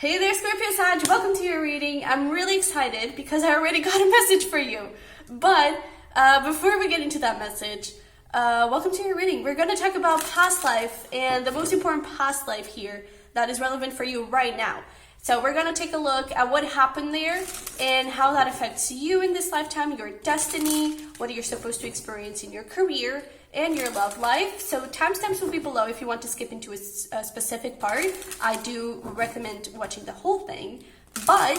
Hey there, Scorpio-Sag, welcome to your reading. I'm really excited because I already got a message for you. But before we get into that message, welcome to your reading. We're going to talk about past life and the most important past life here that is relevant for you right now. So we're going to take a look at what happened there and how that affects you in this lifetime, your destiny, what you're supposed to experience in your career and your love life. So timestamps will be below if you want to skip into a specific part. I do recommend watching the whole thing. But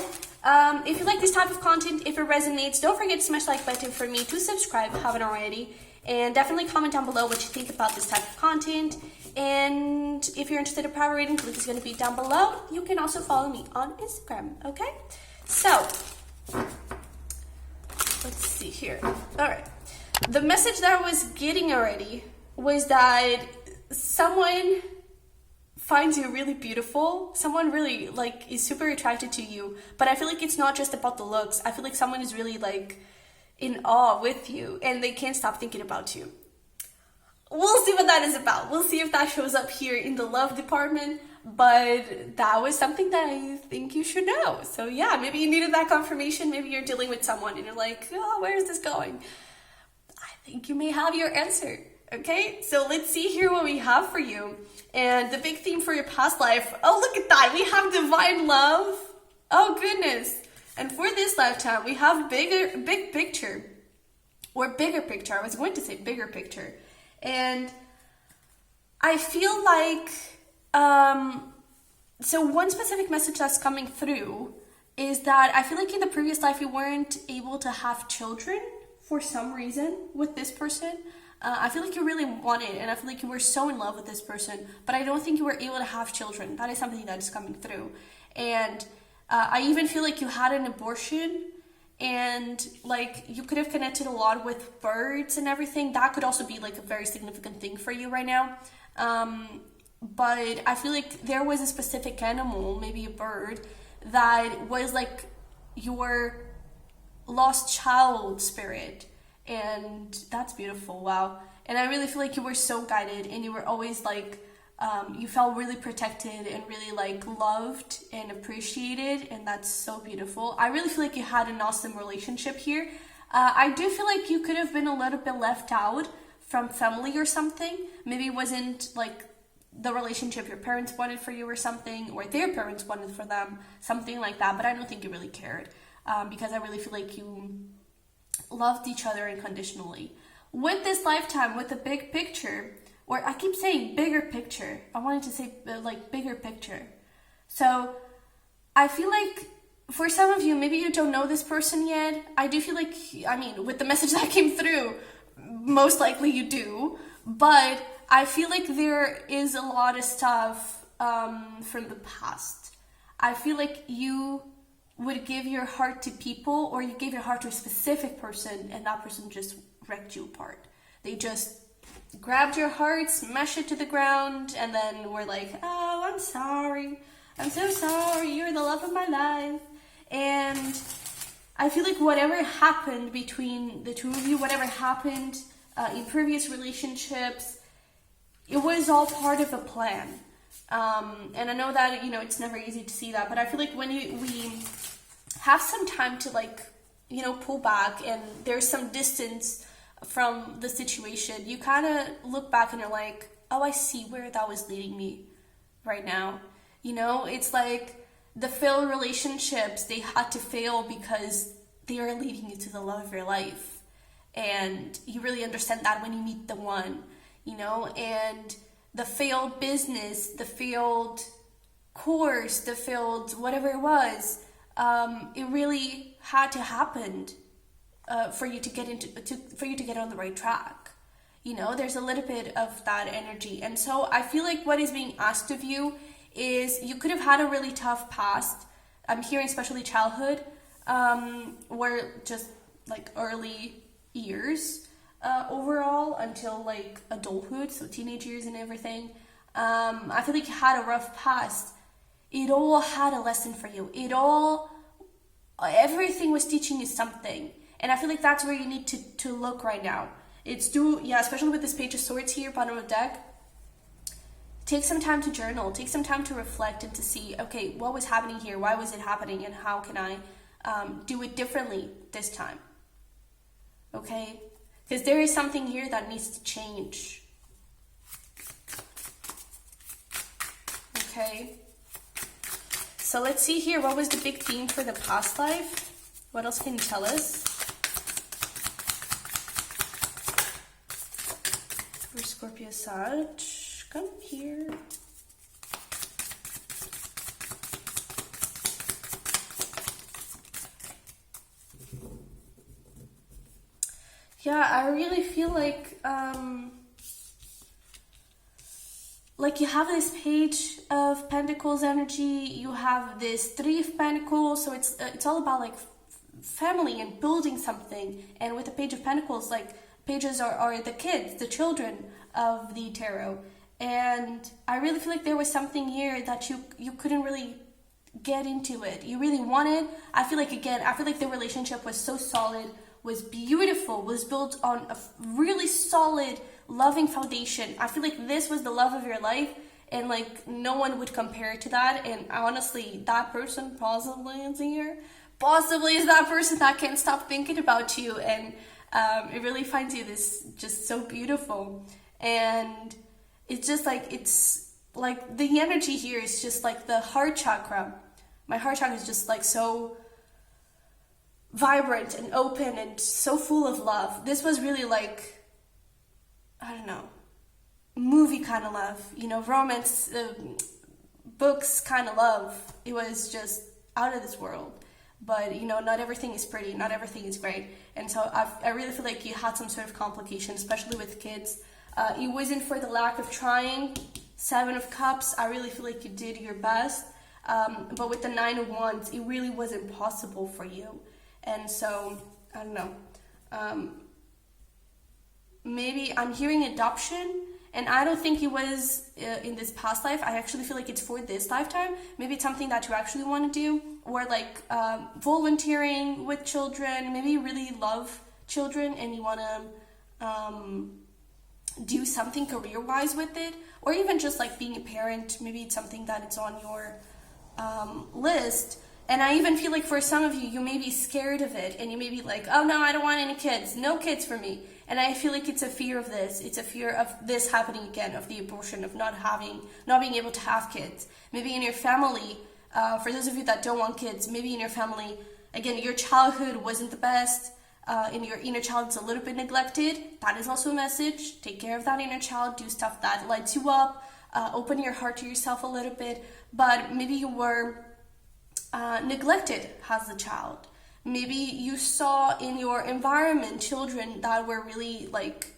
if you like this type of content, if it resonates, don't forget to smash the like button for me, to subscribe if you haven't already. And definitely comment down below what you think about this type of content. And if you're interested in private reading, the link is going to be down below. You can also follow me on Instagram, okay? So, let's see here. All right. The message that I was getting already was that someone finds you really beautiful. Someone really, is super attracted to you. But I feel like it's not just about the looks. I feel like someone is really, in awe with you, and they can't stop thinking about you. We'll see what that is about. We'll see if that shows up here in the love department, but that was something that I think you should know. So yeah, maybe you needed that confirmation. Maybe you're dealing with someone and you're like, oh, where is this going? I think you may have your answer, okay? So let's see here what we have for you. And the big theme for your past life, oh, look at that. We have divine love. Oh, goodness. And for this lifetime, we have big picture, or bigger picture. I was going to say bigger picture. And I feel like, so one specific message that's coming through is that I feel like in the previous life you weren't able to have children for some reason with this person. I feel like you really wanted, and I feel like you were so in love with this person, but I don't think you were able to have children. That is something that is coming through. And I even feel like you had an abortion, and you could have connected a lot with birds and everything. That could also be a very significant thing for you right now. But I feel like there was a specific animal, maybe a bird, that was your lost child spirit. And that's beautiful. Wow. And I really feel like you were so guided, and you were always you felt really protected and really loved and appreciated, and that's so beautiful. I really feel like you had an awesome relationship here. I do feel like you could have been a little bit left out from family or something. Maybe it wasn't the relationship your parents wanted for you or something, or their parents wanted for them, something like that. But I don't think you really cared, because I really feel like you loved each other unconditionally. With this lifetime, with the big picture, or I keep saying bigger picture. I wanted to say bigger picture. So I feel like for some of you, maybe you don't know this person yet. I do feel like, with the message that came through, most likely you do. But I feel like there is a lot of stuff from the past. I feel like you would give your heart to people, or you gave your heart to a specific person, and that person just wrecked you apart. They just grabbed your heart, smashed it to the ground, and then were like, oh, I'm sorry. I'm so sorry. You're the love of my life. And I feel like whatever happened between the two of you, whatever happened in previous relationships, it was all part of a plan. And I know that, it's never easy to see that, but I feel like when we have some time to pull back, and there's some distance from the situation, you kind of look back and you're like, oh, I see where that was leading me right now. It's like the failed relationships, they had to fail because they are leading you to the love of your life. And you really understand that when you meet the one, and the failed business, the failed course, the failed whatever it was, it really had to happen for you to get on the right track. There's a little bit of that energy. And so I feel like what is being asked of you is, you could have had a really tough past. I'm hearing especially childhood, or just early years overall until adulthood, so teenage years and everything. I feel like you had a rough past. It all had a lesson for you. Everything was teaching you something. And I feel like that's where you need to look right now. Especially with this Page of Swords here, bottom of the deck. take some time to journal, take some time to reflect and to see, okay, what was happening here? Why was it happening? And how can I do it differently this time? Okay? Because there is something here that needs to change. Okay? So let's see here, what was the big theme for the past life? What else can you tell us? For Scorpio-Sag, come here. Yeah, I really feel like you have this Page of Pentacles energy, you have this Three of Pentacles, so it's all about like family and building something. And with the Page of Pentacles, like pages are the kids, the children of the tarot. And I really feel like there was something here that you couldn't really get into it. You really wanted. I feel like the relationship was so solid, was beautiful, was built on a really solid, loving foundation. I feel like this was the love of your life, and like no one would compare to that. And honestly, that person possibly is here. Possibly is that person that can't stop thinking about you, and it really finds you this just so beautiful. And it's just like the energy here is just like the heart chakra. My heart chakra is just like so vibrant and open and so full of love. This was really like, I don't know, movie kind of love, you know, romance, books kind of love. It was just out of this world. But, you know, not everything is pretty, not everything is great. And so I really feel like you had some sort of complication, especially with kids. It wasn't for the lack of trying. Seven of Cups, I really feel like you did your best. But with the Nine of Wands, it really wasn't possible for you. And so, I don't know, maybe I'm hearing adoption, and I don't think it was in this past life. I actually feel like it's for this lifetime. Maybe it's something that you actually want to do, or like volunteering with children. Maybe you really love children and you want to do something career-wise with it, or even just like being a parent. Maybe it's something that it's on your list. And I even feel like for some of you, you may be scared of it, and you may be like, oh no, I don't want any kids, no kids for me. And I feel like it's a fear of this. It's a fear of this happening again, of the abortion, of not being able to have kids. Maybe in your family, for those of you that don't want kids, maybe in your family, again, your childhood wasn't the best, and your inner child is a little bit neglected. That is also a message. Take care of that inner child, do stuff that lights you up, open your heart to yourself a little bit. But maybe you were neglected as a child. Maybe you saw in your environment children that were really like,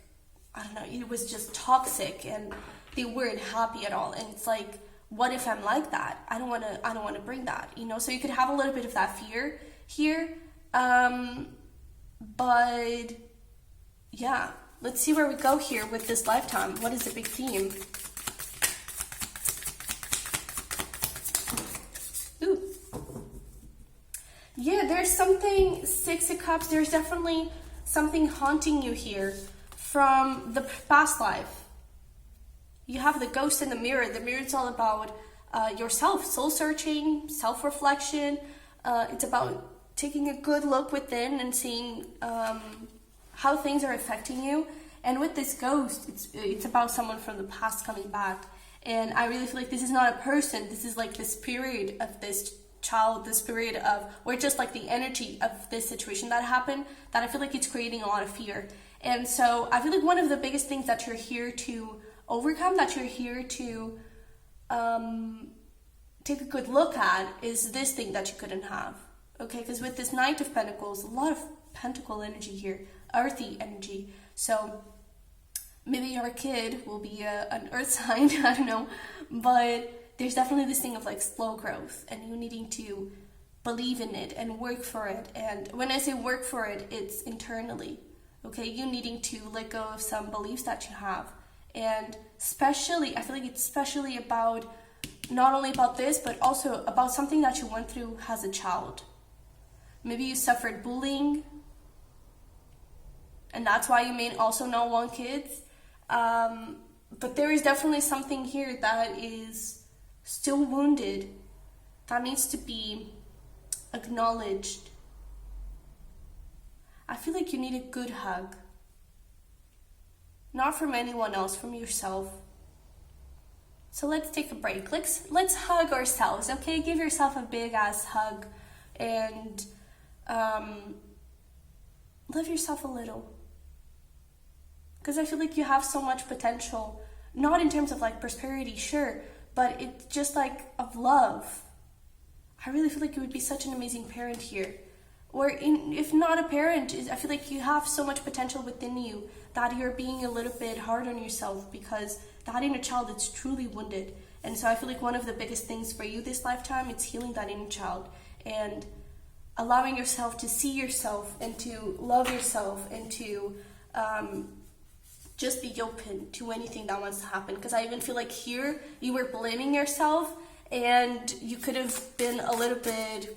I don't know, it was just toxic and they weren't happy at all. And it's like, what if I'm like that? I don't want to bring that, you know? So you could have a little bit of that fear here. But yeah, let's see where we go here with this lifetime. What is the big theme? Yeah, there's something, Six of Cups, there's definitely something haunting you here from the past life. You have the Ghost in the Mirror. The mirror is all about yourself, soul searching, self-reflection. It's about taking a good look within and seeing how things are affecting you. And with this ghost, it's about someone from the past coming back. And I really feel like this is not a person. This is like the spirit of this child, the spirit of, or just like the energy of this situation that happened, that I feel like it's creating a lot of fear. And so I feel like one of the biggest things that you're here to overcome, that you're here to take a good look at, is this thing that you couldn't have. Okay, because with this Knight of Pentacles, a lot of pentacle energy here, earthy energy. So maybe your kid will be an earth sign, I don't know, but there's definitely this thing of like slow growth and you needing to believe in it and work for it. And when I say work for it, it's internally, okay? You needing to let go of some beliefs that you have. And especially, I feel like it's especially about, not only about this, but also about something that you went through as a child. Maybe you suffered bullying, and that's why you may also not want kids. But there is definitely something here that is still wounded, that needs to be acknowledged. I feel like you need a good hug. Not from anyone else, from yourself. So let's take a break. Let's hug ourselves, okay? Give yourself a big ass hug and love yourself a little. Because I feel like you have so much potential, not in terms of like prosperity, sure, but it's just like of love. I really feel like you would be such an amazing parent here. Or if not a parent, I feel like you have so much potential within you that you're being a little bit hard on yourself because that inner child is truly wounded. And so I feel like one of the biggest things for you this lifetime, it's healing that inner child and allowing yourself to see yourself and to love yourself and to just be open to anything that wants to happen. Because I even feel like here you were blaming yourself and you could have been a little bit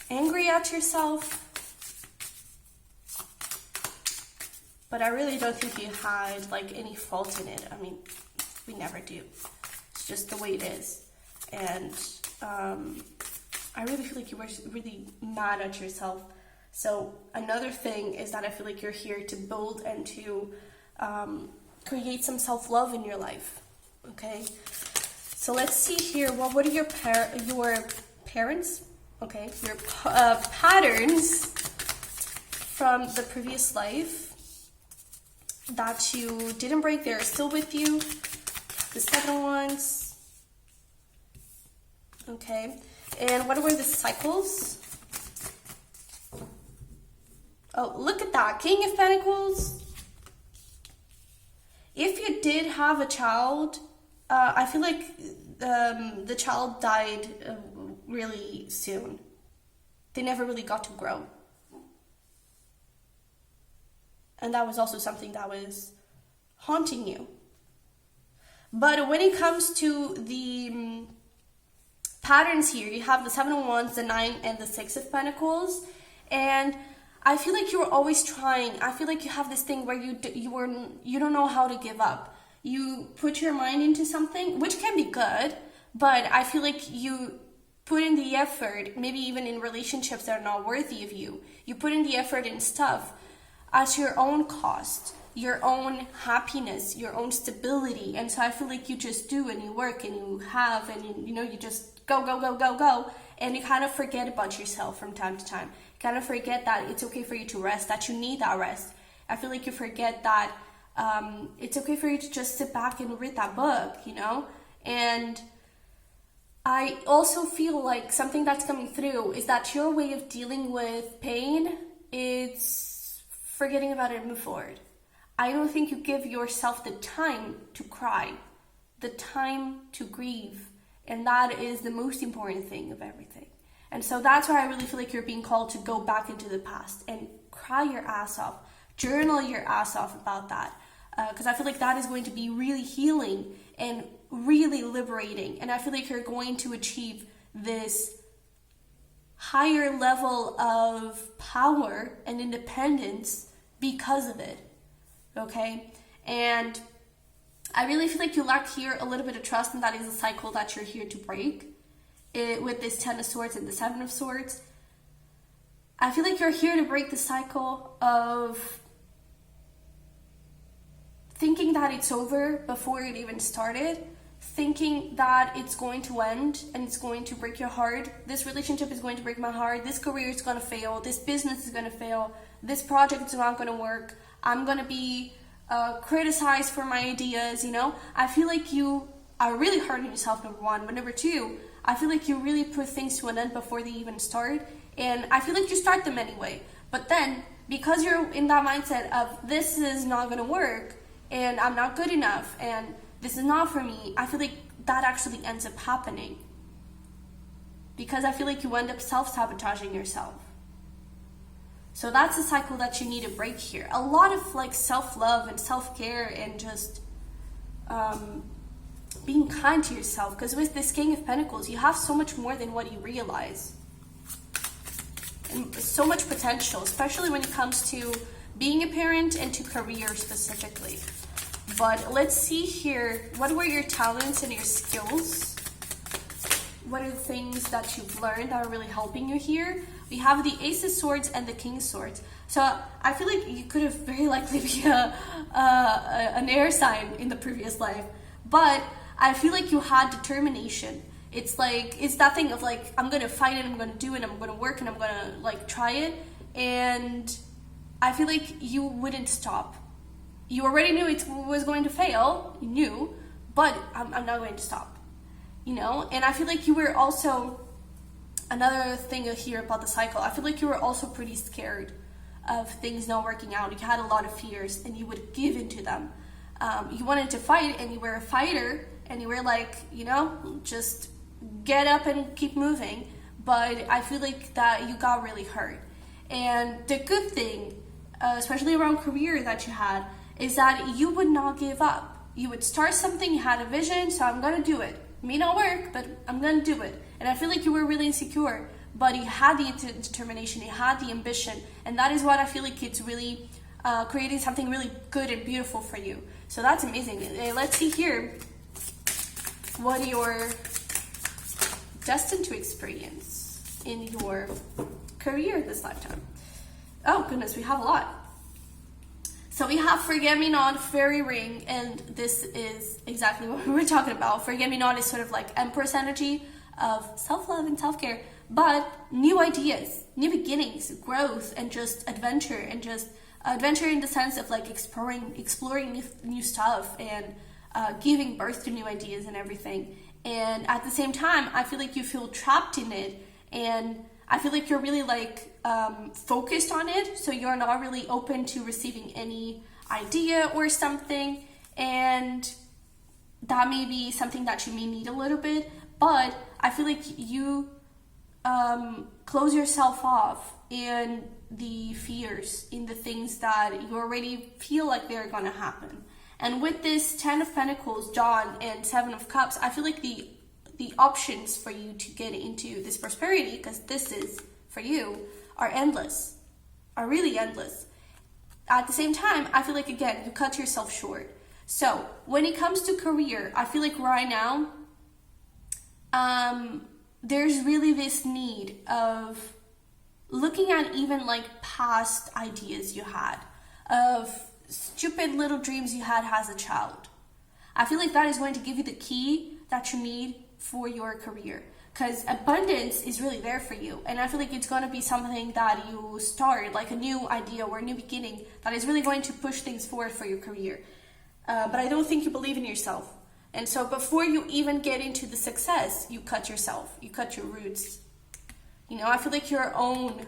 angry at yourself. But I really don't think you had like any fault in it. I mean, we never do. It's just the way it is. And I really feel like you were really mad at yourself. So another thing is that I feel like you're here to build and to create some self-love in your life. Okay? So let's see here. Well, what are your parents? Okay, your patterns from the previous life that you didn't break, they're still with you. The 7 ones. Okay, and what were the cycles? Oh, look at that, King of Pentacles. If you did have a child, I feel like the child died really soon. They never really got to grow. And that was also something that was haunting you. But when it comes to the patterns here, you have the 7 of Wands, the 9, and the 6 of Pentacles. And I feel like you're always trying. I feel like you have this thing where you don't know how to give up. You put your mind into something, which can be good, but I feel like you put in the effort, maybe even in relationships that are not worthy of you. You put in the effort in stuff at your own cost, your own happiness, your own stability. And so I feel like you just do and you work and you have and you just go, and you kind of forget about yourself from time to time. You kind of forget that it's okay for you to rest, that you need that rest. I feel like you forget that it's okay for you to just sit back and read that book, And I also feel like something that's coming through is that your way of dealing with pain is forgetting about it and move forward. I don't think you give yourself the time to cry, the time to grieve, and that is the most important thing of everything. And so that's why I really feel like you're being called to go back into the past and cry your ass off, journal your ass off about that, because I feel like that is going to be really healing and really liberating. And I feel like you're going to achieve this higher level of power and independence because of it. Okay? And I really feel like you lack here a little bit of trust, and that is a cycle that you're here to break. With this 10 of Swords and the 7 of Swords, I feel like you're here to break the cycle of thinking that it's over before it even started, thinking that it's going to end and it's going to break your heart. This relationship is going to break my heart. This career is going to fail. This business is going to fail. This project is not going to work. I'm going to be criticized for my ideas, I feel like you are really hard on yourself, number one. But number two, I feel like you really put things to an end before they even start. And I feel like you start them anyway. But then, because you're in that mindset of this is not going to work, and I'm not good enough, and this is not for me, I feel like that actually ends up happening. Because I feel like you end up self-sabotaging yourself. So that's a cycle that you need to break here. A lot of like self-love and self-care and just being kind to yourself. Because with this King of Pentacles, you have so much more than what you realize. And so much potential, especially when it comes to being a parent and to career specifically. But let's see here, what were your talents and your skills? What are the things that you've learned that are really helping you here? We have the Ace of Swords and the King of Swords. So I feel like you could have very likely be an air sign in the previous life, but I feel like you had determination. It's like, it's that thing of like, I'm gonna fight it, I'm gonna do it, I'm gonna work, and I'm gonna like try it. And I feel like you wouldn't stop. You already knew it was going to fail, you knew, but I'm not going to stop, you know? And I feel like you were also, another thing here about the cycle, I feel like you were also pretty scared of things not working out. You had a lot of fears and you would give into them. You wanted to fight and you were a fighter and you were like, you know, just get up and keep moving. But I feel like that you got really hurt. And the good thing, especially around career that you had, is that you would not give up. You would start something, you had a vision, so I'm gonna do it. It may not work, but I'm gonna do it. And I feel like you were really insecure, but you had the determination, you had the ambition, and that is what I feel like it's really creating something really good and beautiful for you. So that's amazing. Let's see here what you're destined to experience in your career this lifetime. Oh goodness, we have a lot. So we have Forget-Me-Not, Fairy Ring, and this is exactly what we were talking about. Forget-Me-Not is sort of like Empress energy of self-love and self-care, but new ideas, new beginnings, growth, and just adventure, and just adventure in the sense of like exploring new stuff and giving birth to new ideas and everything. And at the same time, I feel like you feel trapped in it, and I feel like you're really like focused on it, so you're not really open to receiving any idea or something, and that may be something that you may need a little bit, but I feel like you close yourself off in the fears, in the things that you already feel like they're gonna happen. And with this 10 of Pentacles, Dawn, and 7 of Cups, I feel like the options for you to get into this prosperity, because this is for you, are endless, are really endless. At the same time, I feel like, again, you cut yourself short. So when it comes to career, I feel like right now, there's really this need of looking at even like past ideas you had, of stupid little dreams you had as a child. I feel like that is going to give you the key that you need for your career, because abundance is really there for you, and I feel like it's going to be something that you start, like a new idea or a new beginning that is really going to push things forward for your career. But I don't think you believe in yourself, and so before you even get into the success, you cut yourself, you cut your roots. You know, I feel like your own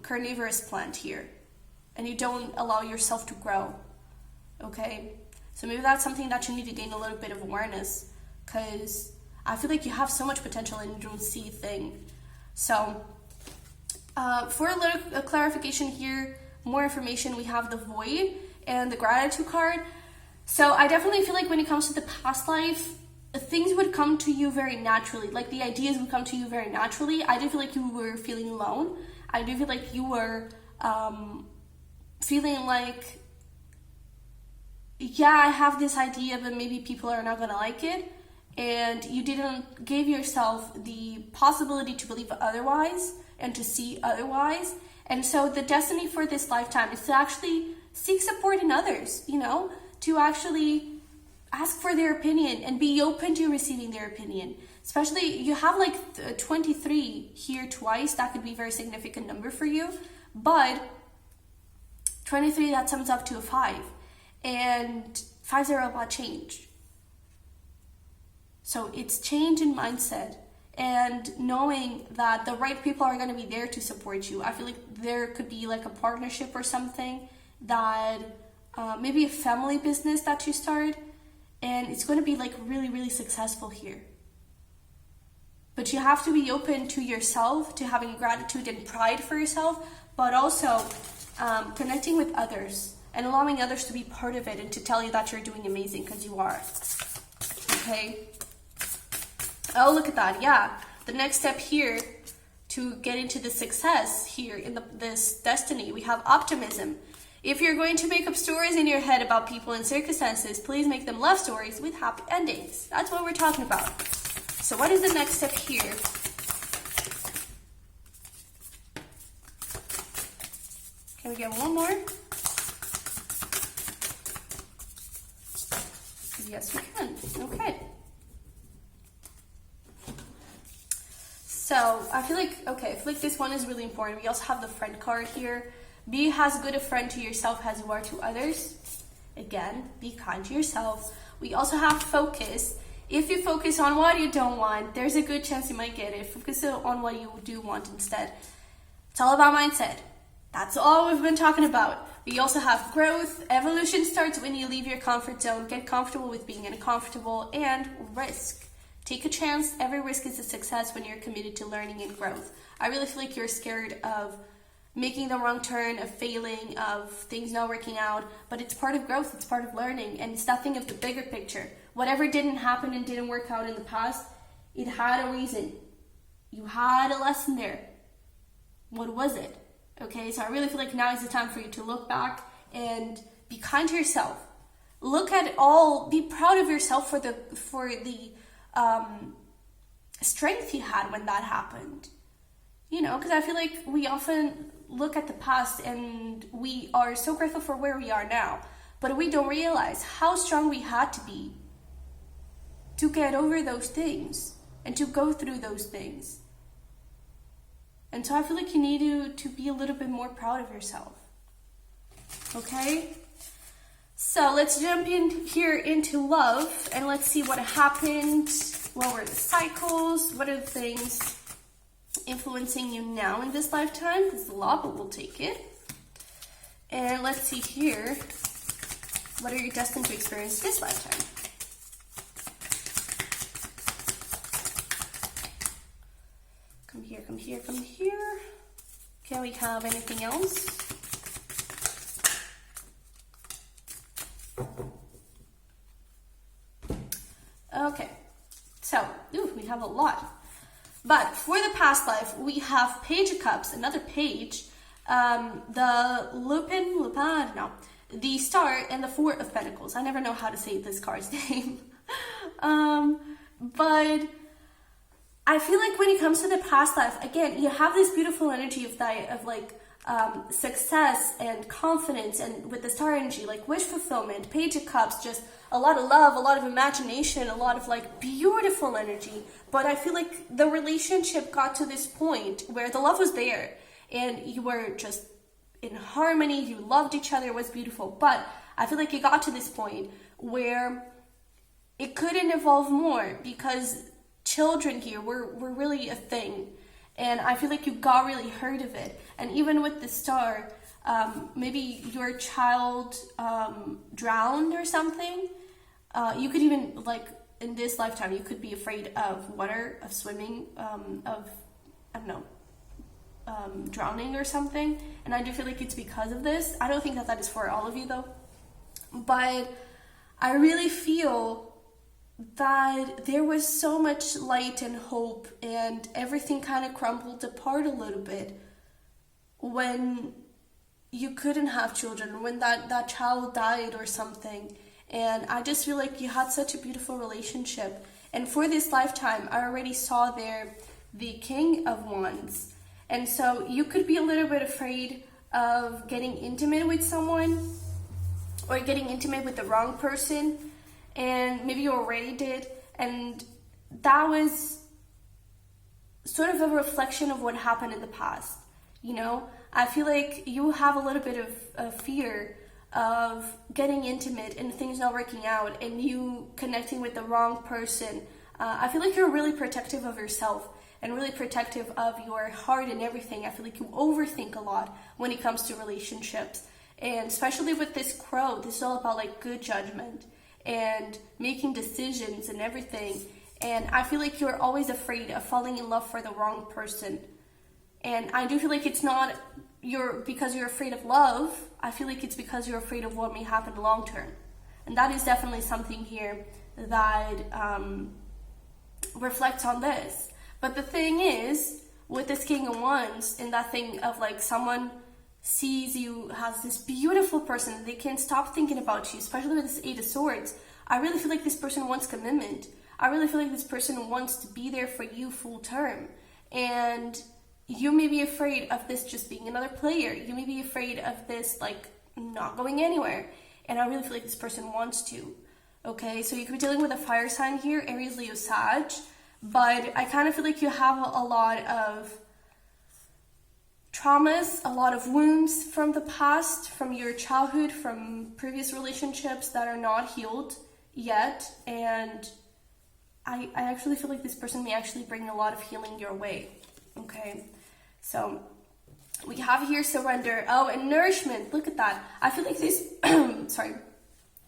carnivorous plant here, and you don't allow yourself to grow. Okay, so maybe that's something that you need to gain a little bit of awareness, because I feel like you have so much potential and you don't see a thing. So for a little clarification here, more information, we have the Void and the Gratitude card. So I definitely feel like when it comes to the past life, things would come to you very naturally. Like the ideas would come to you very naturally. I do feel like you were feeling alone. I do feel like you were feeling like, yeah, I have this idea, but maybe people are not gonna like it. And you didn't give yourself the possibility to believe otherwise and to see otherwise. And so the destiny for this lifetime is to actually seek support in others, you know, to actually ask for their opinion and be open to receiving their opinion. Especially, you have like 23 here twice. That could be a very significant number for you. But 23, that sums up to a 5. And 5s are about change. So it's change in mindset and knowing that the right people are going to be there to support you. I feel like there could be like a partnership or something that maybe a family business that you start, and it's going to be like really, really successful here. But you have to be open to yourself, to having gratitude and pride for yourself, but also connecting with others and allowing others to be part of it and to tell you that you're doing amazing, because you are. Okay. Oh, look at that. Yeah. The next step here to get into the success here in this destiny, we have optimism. If you're going to make up stories in your head about people and circumstances, please make them love stories with happy endings. That's what we're talking about. So what is the next step here? Can we get one more? Yes, we can. Okay. So I feel like this one is really important. We also have the friend card here. Be as good a friend to yourself as you are to others. Again, be kind to yourself. We also have focus. If you focus on what you don't want, there's a good chance you might get it. Focus on what you do want instead. It's all about mindset. That's all we've been talking about. We also have growth. Evolution starts when you leave your comfort zone. Get comfortable with being uncomfortable, and risk. Take a chance. Every risk is a success when you're committed to learning and growth. I really feel like you're scared of making the wrong turn, of failing, of things not working out, but it's part of growth, it's part of learning, and it's nothing of the bigger picture. Whatever didn't happen and didn't work out in the past, it had a reason. You had a lesson there. What was it? Okay, so I really feel like now is the time for you to look back and be kind to yourself. Look at all, be proud of yourself for the strength you had when that happened. You know, because I feel like we often look at the past and we are so grateful for where we are now, but we don't realize how strong we had to be to get over those things and to go through those things. And so I feel like you need to be a little bit more proud of yourself. Okay? So let's jump in here into love and let's see what happened. What were the cycles? What are the things influencing you now in this lifetime? There's a lot, but we'll take it. And let's see here. What are you destined to experience this lifetime? Come here, come here, come here. Can we have anything else? Okay, so, we have a lot. But for the past life, we have Page of Cups, another page, the the Star, and the Four of Pentacles. I never know how to say this card's name. But I feel like when it comes to the past life, again, you have this beautiful energy of success and confidence, and with the Star energy, like wish fulfillment, Page of Cups, just a lot of love, a lot of imagination, a lot of beautiful energy. But I feel like the relationship got to this point where the love was there and you were just in harmony, you loved each other, it was beautiful. But I feel like it got to this point where it couldn't evolve more because children here were really a thing. And I feel like you got really hurt of it. And even with the Star, maybe your child drowned or something. You could even, in this lifetime, you could be afraid of water, of swimming, drowning or something. And I do feel like it's because of this. I don't think that is for all of you, though. But I really feel that there was so much light and hope, and everything kind of crumbled apart a little bit when you couldn't have children, when that child died or something. And I just feel like you had such a beautiful relationship. And for this lifetime, I already saw there the King of Wands. And so you could be a little bit afraid of getting intimate with someone or getting intimate with the wrong person. And maybe you already did. And that was sort of a reflection of what happened in the past. You know, I feel like you have a little bit of fear of getting intimate and things not working out and you connecting with the wrong person. I feel like you're really protective of yourself and really protective of your heart and everything. I feel like you overthink a lot when it comes to relationships. And especially with this crow, this is all about good judgment and making decisions and everything. And I feel like you're always afraid of falling in love for the wrong person. And I do feel like it's not because you're afraid of love. I feel like it's because you're afraid of what may happen long term. And that is definitely something here that reflects on this. But the thing is, with this King of Wands and that thing of someone sees you as this beautiful person. They can't stop thinking about you, especially with this Eight of Swords. I really feel like this person wants commitment. I really feel like this person wants to be there for you full term. And you may be afraid of this just being another player. You may be afraid of this like not going anywhere. And I really feel like this person wants to. Okay, so you could be dealing with a fire sign here, Aries, Leo, Sag. But I kind of feel like you have a lot of traumas, a lot of wounds from the past, from your childhood, from previous relationships that are not healed yet. And I actually feel like this person may actually bring a lot of healing your way. Okay, so we have here surrender. Oh, and nourishment. Look at that. I feel like this, sorry.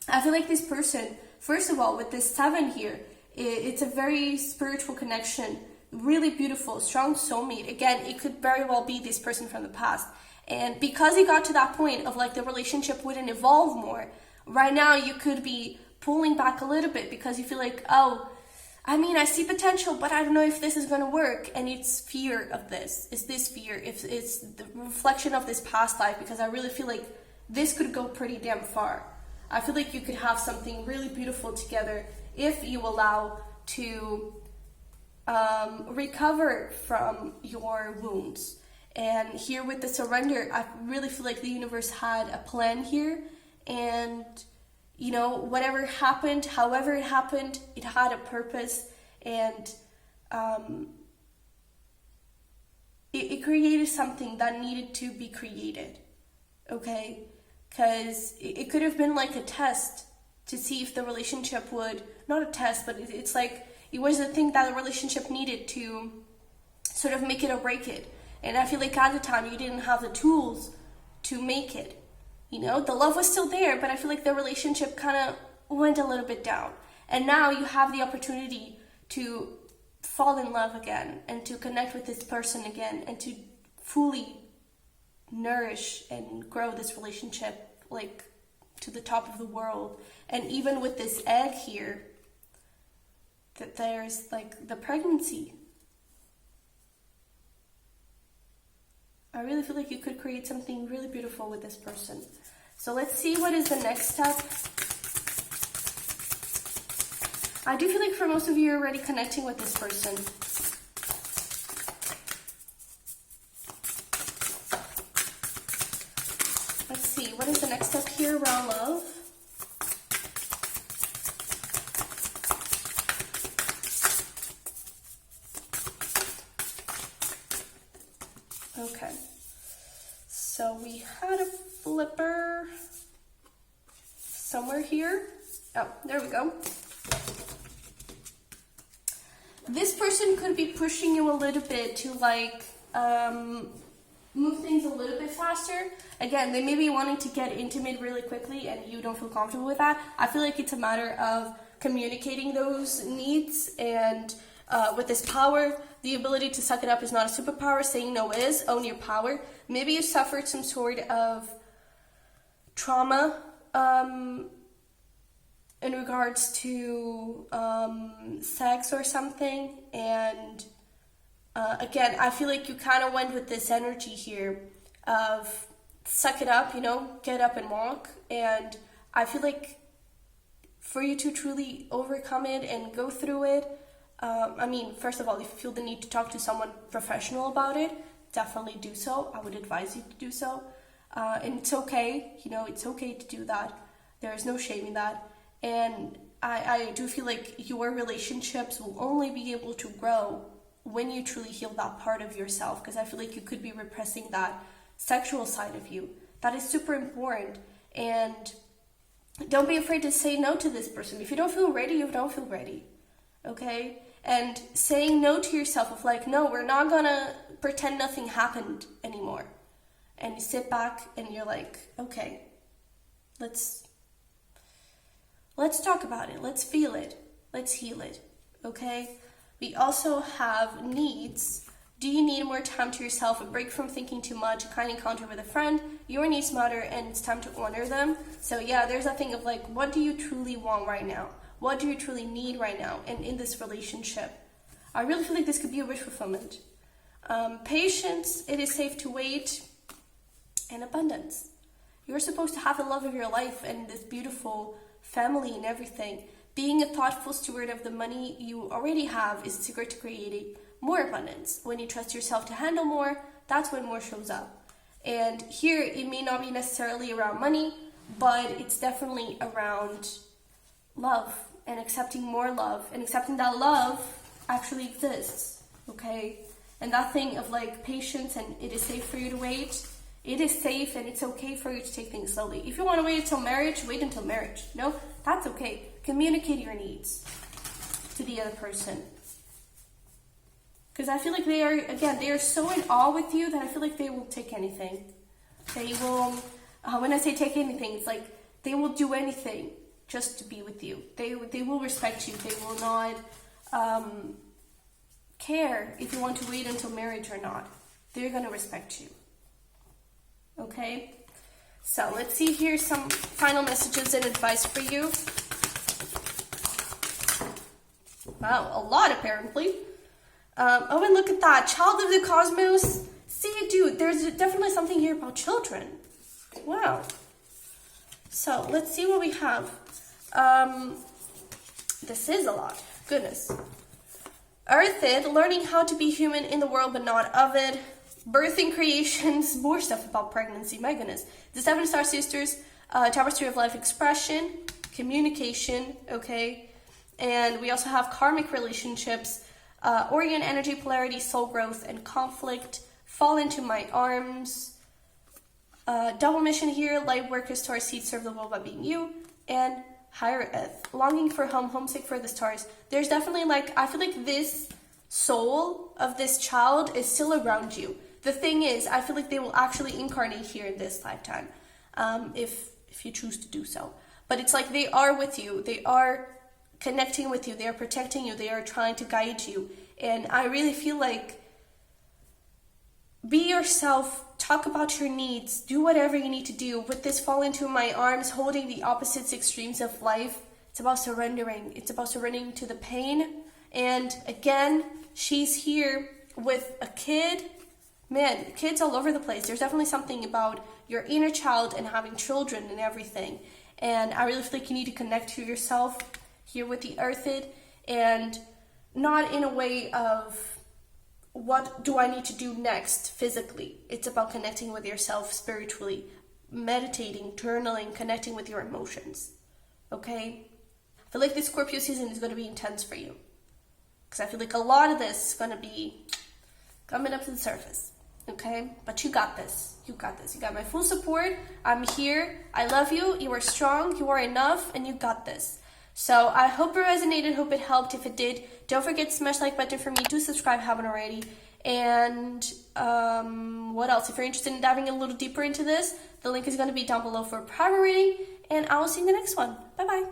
I feel like this person, first of all, with this 7 here, it's a very spiritual connection. Really beautiful, strong soulmate. Again, it could very well be this person from the past. And because it got to that point of like the relationship wouldn't evolve more, right now you could be pulling back a little bit because you feel like, oh, I mean, I see potential, but I don't know if this is going to work. And it's fear of this. It's this fear. It's the reflection of this past life, because I really feel like this could go pretty damn far. I feel like you could have something really beautiful together if you allow to recover from your wounds. And here with the surrender, I really feel like the universe had a plan here. And, you know, whatever happened, however it happened, it had a purpose. And it created something that needed to be created. Okay? Because it could have been like a test to see if the relationship would, not a test, but it's like, it was a thing that the relationship needed to sort of make it or break it. And I feel like at the time you didn't have the tools to make it. You know, the love was still there, but I feel like the relationship kind of went a little bit down. And now you have the opportunity to fall in love again and to connect with this person again and to fully nourish and grow this relationship like to the top of the world. And even with this egg here, that there's like the pregnancy. I really feel like you could create something really beautiful with this person. So let's see what is the next step. I do feel like for most of you, you're already connecting with this person. Let's see, what is the next step here around love? Okay, so we had a flipper somewhere here. Oh, there we go. This person could be pushing you a little bit to like move things a little bit faster. Again, they may be wanting to get intimate really quickly and you don't feel comfortable with that. I feel like it's a matter of communicating those needs, and with this power, the ability to suck it up is not a superpower. Saying no is. Own your power. Maybe you suffered some sort of trauma in regards to sex or something. And again, I feel like you kind of went with this energy here of suck it up, you know, get up and walk. And I feel like for you to truly overcome it and go through it, I mean, first of all, if you feel the need to talk to someone professional about it, definitely do so. I would advise you to do so. And it's okay, you know, it's okay to do that. There is no shame in that. And I do feel like your relationships will only be able to grow when you truly heal that part of yourself, because I feel like you could be repressing that sexual side of you. That is super important. And don't be afraid to say no to this person. If you don't feel ready, you don't feel ready. Okay? And saying no to yourself of like, no, we're not gonna pretend nothing happened anymore. And you sit back and you're like, okay, let's talk about it. Let's feel it. Let's heal it. Okay? We also have needs. Do you need more time to yourself, a break from thinking too much, a kind encounter with a friend? Your needs matter and it's time to honor them. So yeah, there's that thing of like, what do you truly want right now? What do you truly need right now and in this relationship? I really feel like this could be a wish fulfillment. Patience, it is safe to wait. and abundance. You're supposed to have the love of your life and this beautiful family and everything. Being a thoughtful steward of the money you already have is the secret to creating more abundance. When you trust yourself to handle more, that's when more shows up. And here, it may not be necessarily around money, but it's definitely around love and accepting more love and accepting that love actually exists, okay? And that thing of like patience and it is safe for you to wait. It is safe and it's okay for you to take things slowly. If you want to wait until marriage, wait until marriage. No, that's okay. Communicate your needs to the other person. Because I feel like they are so in awe with you that I feel like they will take anything. They will, when I say take anything, it's like they will do anything just to be with you. They will respect you. They will not care if you want to wait until marriage or not. They're going to respect you. Okay? So let's see here some final messages and advice for you. Wow, a lot apparently. Oh, and look at that. Child of the cosmos. See, dude, there's definitely something here about children. Wow. So let's see what we have. This is a lot. Goodness. Earthed, learning how to be human in the world but not of it. Birthing creations, more stuff about pregnancy, my goodness. The 7 Star Sisters, Tapestry of Life expression, communication, okay? And we also have karmic relationships, Orion energy, polarity, soul growth, and conflict. Fall into my arms. Double mission here, light workers, Taurus seeds, serve the world by being you. And higher earth, longing for home, homesick for the stars. There's definitely like, I feel like this soul of this child is still around you. The thing is, I feel like they will actually incarnate here in this lifetime, if you choose to do so. But it's like they are with you. They are connecting with you. They are protecting you. They are trying to guide you. And I really feel like be yourself. Talk about your needs. Do whatever you need to do. With this fall into my arms, holding the opposites extremes of life. It's about surrendering. It's about surrendering to the pain. And again, she's here with a kid. Man, kids all over the place. There's definitely something about your inner child and having children and everything. And I really feel like you need to connect to yourself here with the Earthed, and not in a way of what do I need to do next physically. It's about connecting with yourself spiritually, meditating, journaling, connecting with your emotions. Okay? I feel like this Scorpio season is going to be intense for you. Because I feel like a lot of this is going to be coming up to the surface. Okay? But you got this. You got this. You got my full support. I'm here. I love you. You are strong. You are enough. And you got this. So I hope it resonated. Hope it helped. If it did, don't forget to smash the like button for me. Do subscribe if you haven't already. And what else? If you're interested in diving a little deeper into this, the link is going to be down below for a private reading. And I will see you in the next one. Bye-bye.